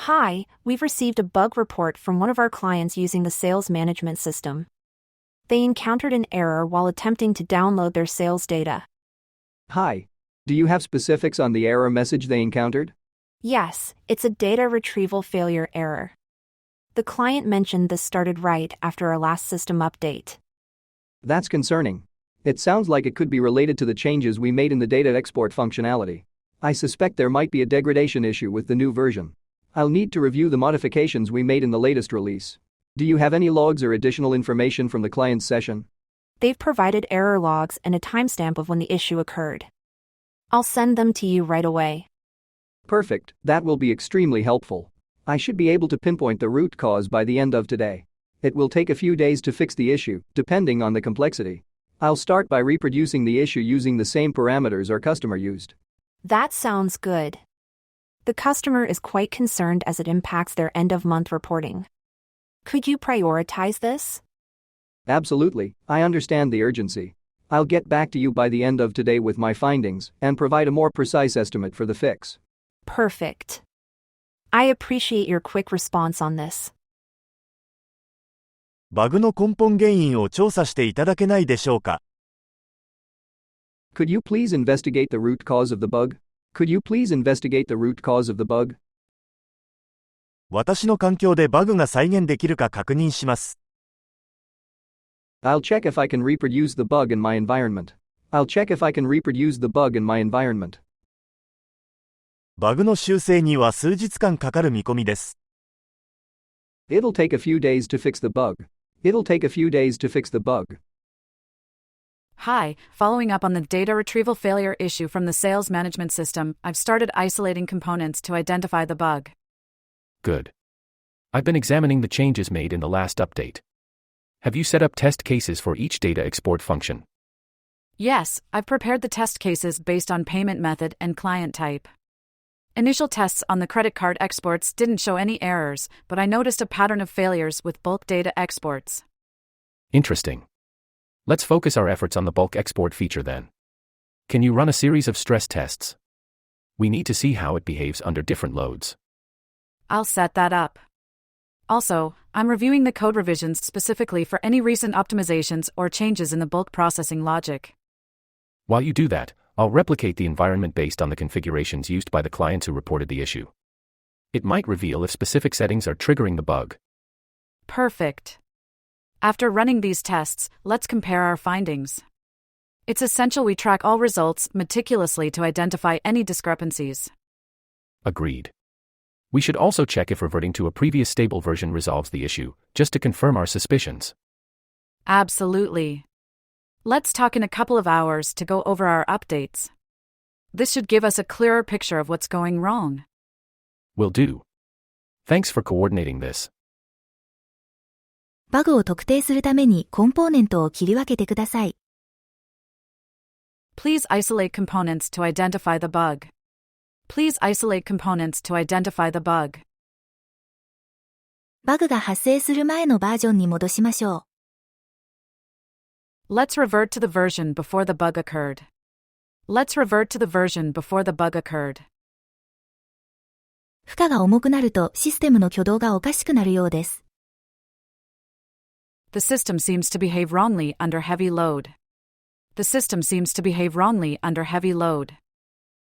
Hi, we've received a bug report from one of our clients using the sales management system. They encountered an error while attempting to download their sales data. Hi. Do you have specifics on the error message they encountered? Yes, it's a data retrieval failure error. The client mentioned this started right after our last system update. That's concerning. It sounds like it could be related to the changes we made in the data export functionality. I suspect there might be a degradation issue with the new version. I'll need to review the modifications we made in the latest release. Do you have any logs or additional information from the client's session? They've provided error logs and a timestamp of when the issue occurred. I'll send them to you right away. Perfect, that will be extremely helpful. I should be able to pinpoint the root cause by the end of today. It will take a few days to fix the issue, depending on the complexity. I'll start by reproducing the issue using the same parameters our customer used. That sounds good. The customer is quite concerned as it impacts their end-of-month reporting. Could you prioritize this? Absolutely, I understand the urgency. I'll get back to you by the end of today with my findings and provide a more precise estimate for the fix. Perfect. I appreciate your quick response on this. バグの根本原因を調査していただけないでしょうか。Could you please investigate the root cause of the bug? Could you please investigate the root cause of the bug? 私の環境でバグが再現できるか確認します。I'll check if I can reproduce the bug in my environment. I'll check if I can reproduce the bug in my environment. バグの修正には数日間かかる見込みです。It'll take a few days to fix the bug. It'll take a few days to fix the bug. Hi, following up on the data retrieval failure issue from the sales management system, I've started isolating components to identify the bug. Good. I've been examining the changes made in the last update. Have you set up test cases for each data export function? Yes, I've prepared the test cases based on payment method and client type. Initial tests on the credit card exports didn't show any errors, but I noticed a pattern of failures with bulk data exports. Interesting. Let's focus our efforts on the bulk export feature then. Can you run a series of stress tests? We need to see how it behaves under different loads. I'll set that up. Also, I'm reviewing the code revisions specifically for any recent optimizations or changes in the bulk processing logic. While you do that, I'll replicate the environment based on the configurations used by the clients who reported the issue. It might reveal if specific settings are triggering the bug. Perfect. After running these tests, let's compare our findings. It's essential we track all results meticulously to identify any discrepancies. Agreed. We should also check if reverting to a previous stable version resolves the issue, just to confirm our suspicions. Absolutely. Let's talk in a couple of hours to go over our updates. This should give us a clearer picture of what's going wrong. Will do. Thanks for coordinating this. バグを特定するためにコンポーネントを切り分けてください。Please isolate components to identify the bug. Please isolate components to identify the bug. バグが発生する前のバージョンに戻しましょう。Let's revert to the version before the bug occurred. Let's revert to the version before the bug occurred. 負荷が重くなるとシステムの挙動がおかしくなるようです。The system seems to behave wrongly under heavy load. The system seems to behave wrongly under heavy load.